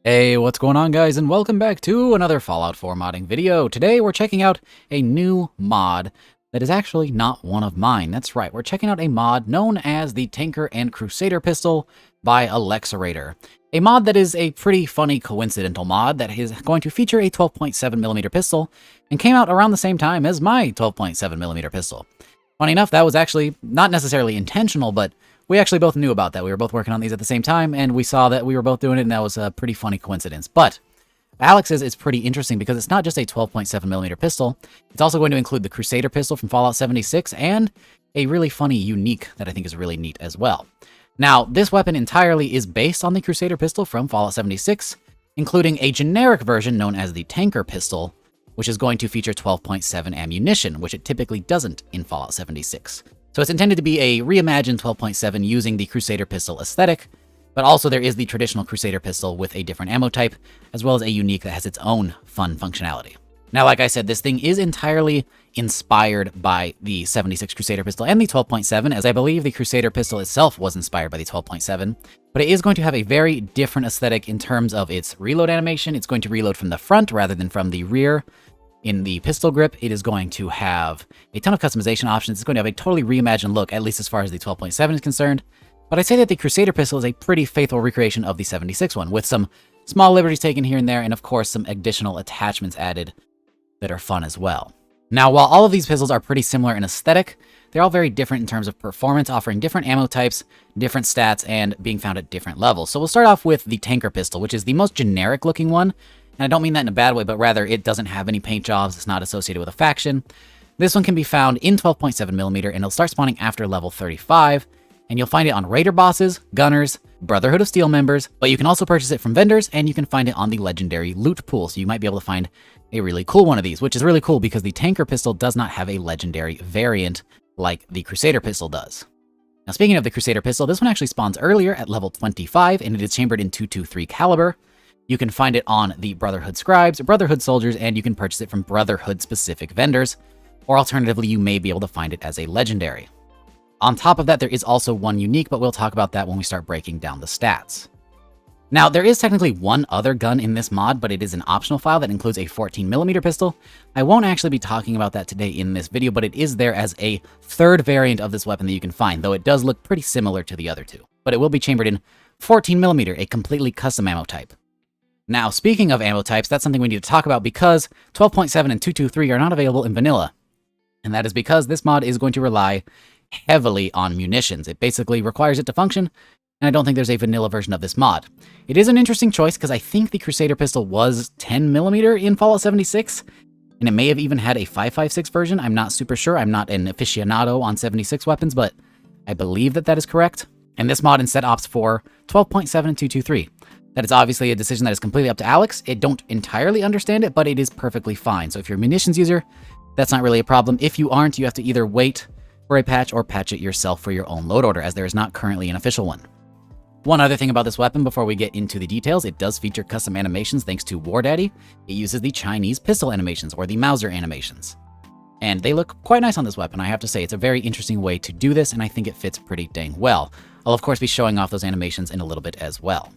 Hey, what's going on, guys, and welcome back to another Fallout 4 modding video. Today we're checking out a new mod that is actually not one of mine. That's right, we're checking out a mod known as the Tanker and Crusader pistol by Crusader. A mod that is a pretty funny coincidental mod that is going to feature a 12.7mm pistol and came out around the same time as my 12.7mm pistol. Funny enough, that was actually not necessarily intentional, but we actually both knew about that. We were both working on these at the same time, and we saw that we were both doing it, and that was a pretty funny coincidence. But Alex's is pretty interesting because it's not just a 12.7mm pistol. It's also going to include the Crusader pistol from Fallout 76 and a really funny unique that I think is really neat as well. Now, this weapon entirely is based on the Crusader pistol from Fallout 76, including a generic version known as the Tanker pistol, which is going to feature 12.7 ammunition, which it typically doesn't in Fallout 76. So it's intended to be a reimagined 12.7 using the Crusader pistol aesthetic, but also there is the traditional Crusader pistol with a different ammo type, as well as a unique that has its own fun functionality. Now, like I said, this thing is entirely inspired by the 76 Crusader pistol and the 12.7, as I believe the Crusader pistol itself was inspired by the 12.7, but it is going to have a very different aesthetic in terms of its reload animation. It's going to reload from the front rather than from the rear. In the pistol grip, it is going to have a ton of customization options. It's going to have a totally reimagined look, at least as far as the 12.7 is concerned. But I'd say that the Crusader pistol is a pretty faithful recreation of the 76 one, with some small liberties taken here and there, and of course some additional attachments added that are fun as well. Now, while all of these pistols are pretty similar in aesthetic, they're all very different in terms of performance, offering different ammo types, different stats, and being found at different levels. So we'll start off with the Tanker pistol, which is the most generic looking one. And I don't mean that in a bad way, but rather it doesn't have any paint jobs, it's not associated with a faction. This one can be found in 12.7mm, and it'll start spawning after level 35, and you'll find it on raider bosses, gunners, Brotherhood of Steel members, but you can also purchase it from vendors, and you can find it on the legendary loot pool, so you might be able to find a really cool one of these, which is really cool because the Tanker pistol does not have a legendary variant like the Crusader pistol does. Now, speaking of the Crusader pistol, this one actually spawns earlier at level 25, and it is chambered in 223 caliber. You can find it on the Brotherhood Scribes, Brotherhood Soldiers, and you can purchase it from Brotherhood-specific vendors, or alternatively, you may be able to find it as a legendary. On top of that, there is also one unique, but we'll talk about that when we start breaking down the stats. Now, there is technically one other gun in this mod, but it is an optional file that includes a 14mm pistol. I won't actually be talking about that today in this video, but it is there as a third variant of this weapon that you can find, though it does look pretty similar to the other two. But it will be chambered in 14mm, a completely custom ammo type. Now, speaking of ammo types, that's something we need to talk about because 12.7 and 223 are not available in vanilla. And that is because this mod is going to rely heavily on munitions. It basically requires it to function, and I don't think there's a vanilla version of this mod. It is an interesting choice because I think the Crusader pistol was 10mm in Fallout 76, and it may have even had a 5.56 version. I'm not super sure. I'm not an aficionado on 76 weapons, but I believe that that is correct. And this mod instead opts for 12.7 and 223. That is obviously a decision that is completely up to Alex. I don't entirely understand it, but it is perfectly fine. So if you're a munitions user, that's not really a problem. If you aren't, you have to either wait for a patch or patch it yourself for your own load order, as there is not currently an official one. One other thing about this weapon before we get into the details, it does feature custom animations thanks to War Daddy. It uses the Chinese pistol animations, or the Mauser animations. And they look quite nice on this weapon. I have to say, it's a very interesting way to do this, and I think it fits pretty dang well. I'll of course be showing off those animations in a little bit as well.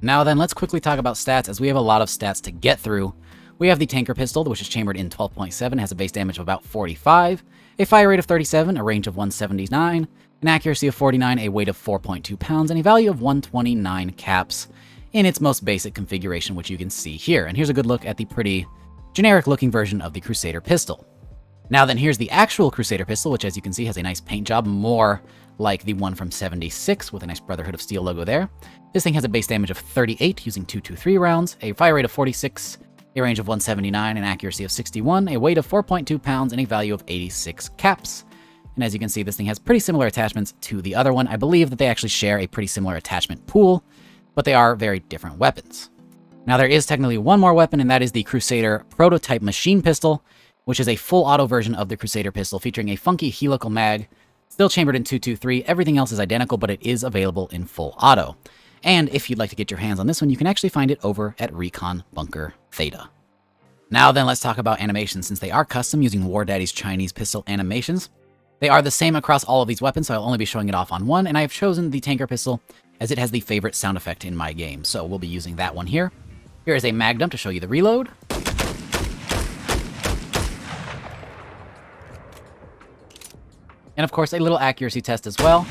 Now then, let's quickly talk about stats, as we have a lot of stats to get through. We have the Tanker pistol, which is chambered in 12.7, has a base damage of about 45, a fire rate of 37, a range of 179, an accuracy of 49, a weight of 4.2 pounds, and a value of 129 caps in its most basic configuration, which you can see here. And here's a good look at the pretty generic-looking version of the Crusader pistol. Now then, here's the actual Crusader pistol, which as you can see has a nice paint job, more like the one from 76 with a nice Brotherhood of Steel logo there. This thing has a base damage of 38 using 223 rounds, a fire rate of 46, a range of 179, an accuracy of 61, a weight of 4.2 pounds, and a value of 86 caps. And as you can see, this thing has pretty similar attachments to the other one. I believe that they actually share a pretty similar attachment pool, but they are very different weapons. Now there is technically one more weapon, and that is the Crusader prototype machine pistol, which is a full auto version of the Crusader pistol featuring a funky helical mag, still chambered in 223. Everything else is identical, but it is available in full auto. And if you'd like to get your hands on this one, you can actually find it over at Recon Bunker Theta. Now then, let's talk about animations, since they are custom using War Daddy's Chinese pistol animations. They are the same across all of these weapons, so I'll only be showing it off on one, and I have chosen the Tanker pistol as it has the favorite sound effect in my game, so we'll be using that one here. Here is a mag dump to show you the reload. And of course, a little accuracy test as well.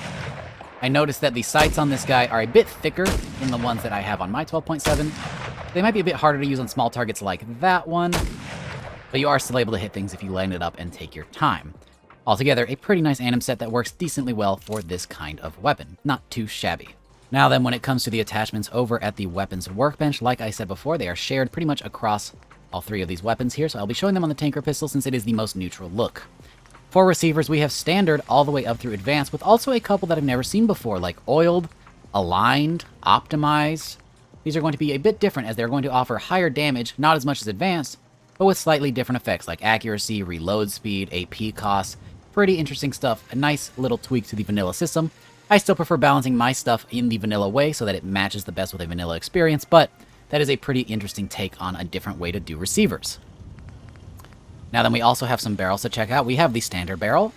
I noticed that the sights on this guy are a bit thicker than the ones that I have on my 12.7. They might be a bit harder to use on small targets like that one, but you are still able to hit things if you line it up and take your time. Altogether, a pretty nice anim set that works decently well for this kind of weapon. Not too shabby. Now then, when it comes to the attachments over at the weapons workbench, like I said before, they are shared pretty much across all three of these weapons here, so I'll be showing them on the tanker pistol since it is the most neutral look. For receivers, we have standard all the way up through advanced, with also a couple that I've never seen before, like oiled, aligned, optimized. These are going to be a bit different as they're going to offer higher damage, not as much as advanced, but with slightly different effects like accuracy, reload speed, AP cost. Pretty interesting stuff. A nice little tweak to the vanilla system. I still prefer balancing my stuff in the vanilla way so that it matches the best with a vanilla experience, but that is a pretty interesting take on a different way to do receivers. Now then, we also have some barrels to check out. We have the standard barrel,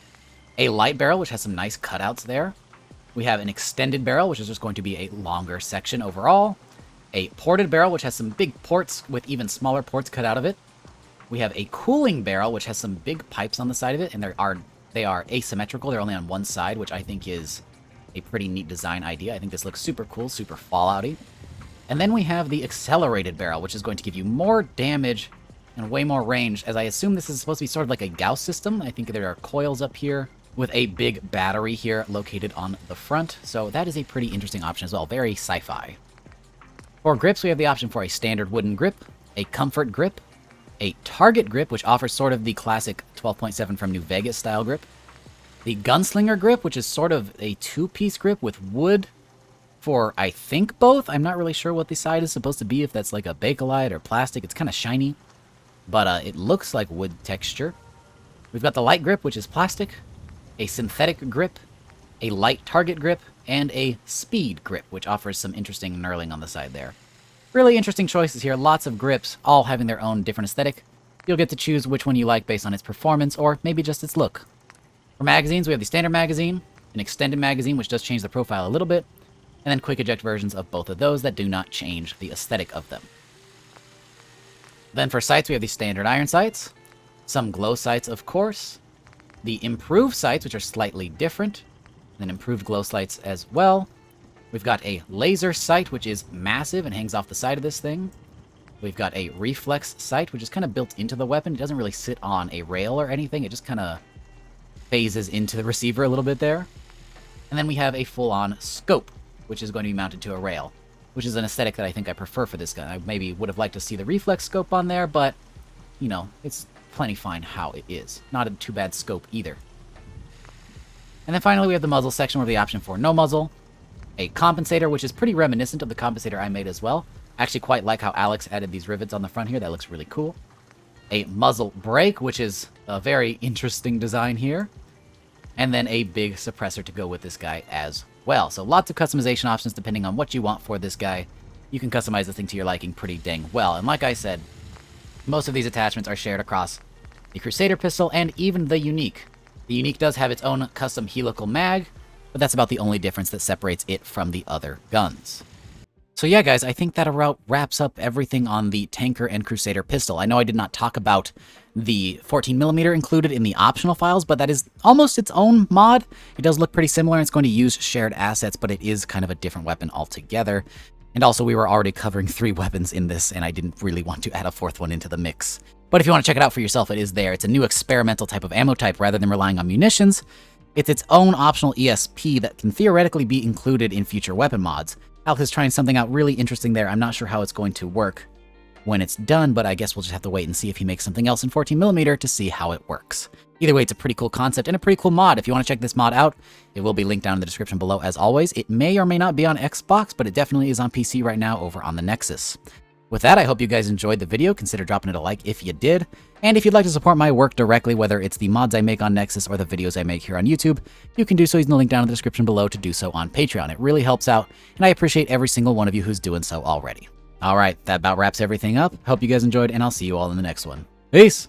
a light barrel, which has some nice cutouts there. We have an extended barrel, which is just going to be a longer section overall. A ported barrel, which has some big ports with even smaller ports cut out of it. We have a cooling barrel, which has some big pipes on the side of it, and they are asymmetrical. They're only on one side, which I think is a pretty neat design idea. I think this looks super cool, super Fallout-y. And then we have the accelerated barrel, which is going to give you more damage and way more range, as I assume this is supposed to be sort of like a Gauss system. I think there are coils up here with a big battery here located on the front, so that is a pretty interesting option as well. Very sci-fi. For grips, we have the option for a standard wooden grip, a comfort grip, a target grip, which offers sort of the classic 12.7 from New Vegas style grip, the gunslinger grip, which is sort of a two-piece grip with wood for, I think, both. I'm not really sure what the side is supposed to be, if that's like a Bakelite or plastic. It's kind of shiny, but it looks like wood texture. We've got the light grip, which is plastic, a synthetic grip, a light target grip, and a speed grip, which offers some interesting knurling on the side there. Really interesting choices here. Lots of grips, all having their own different aesthetic. You'll get to choose which one you like based on its performance, or maybe just its look. For magazines, we have the standard magazine, an extended magazine, which does change the profile a little bit, and then quick eject versions of both of those that do not change the aesthetic of them. Then for sights, we have the standard iron sights, some glow sights, of course, the improved sights, which are slightly different, and then improved glow sights as well. We've got a laser sight, which is massive and hangs off the side of this thing. We've got a reflex sight, which is kind of built into the weapon. It doesn't really sit on a rail or anything. It just kind of phases into the receiver a little bit there. And then we have a full-on scope, which is going to be mounted to a rail, which is an aesthetic that I think I prefer for this gun. I maybe would have liked to see the reflex scope on there, but, you know, it's plenty fine how it is. Not a too bad scope either. And then finally we have the muzzle section, where the option for no muzzle, a compensator, which is pretty reminiscent of the compensator I made as well. I actually quite like how Alex added these rivets on the front here. That looks really cool. A muzzle brake, which is a very interesting design here. And then a big suppressor to go with this guy as well. So lots of customization options depending on what you want for this guy. You can customize this thing to your liking pretty dang well. And like I said, most of these attachments are shared across the Crusader pistol and even the Unique. The Unique does have its own custom helical mag, but that's about the only difference that separates it from the other guns. So yeah, guys, I think that about wraps up everything on the Tanker and Crusader pistol. I know I did not talk about the 14mm included in the optional files, but that is almost its own mod. It does look pretty similar, and it's going to use shared assets, but it is kind of a different weapon altogether. And also, we were already covering 3 weapons in this, and I didn't really want to add a 4th one into the mix. But if you want to check it out for yourself, it is there. It's a new experimental type of ammo type rather than relying on munitions. It's its own optional ESP that can theoretically be included in future weapon mods. Alex is trying something out really interesting there. I'm not sure how it's going to work when it's done, but I guess we'll just have to wait and see if he makes something else in 14mm to see how it works. Either way, it's a pretty cool concept and a pretty cool mod. If you want to check this mod out, it will be linked down in the description below as always. It may or may not be on Xbox, but it definitely is on PC right now over on the Nexus. With that, I hope you guys enjoyed the video. Consider dropping it a like if you did. And if you'd like to support my work directly, whether it's the mods I make on Nexus or the videos I make here on YouTube, you can do so using the link down in the description below to do so on Patreon. It really helps out, and I appreciate every single one of you who's doing so already. Alright, that about wraps everything up. Hope you guys enjoyed, and I'll see you all in the next one. Peace!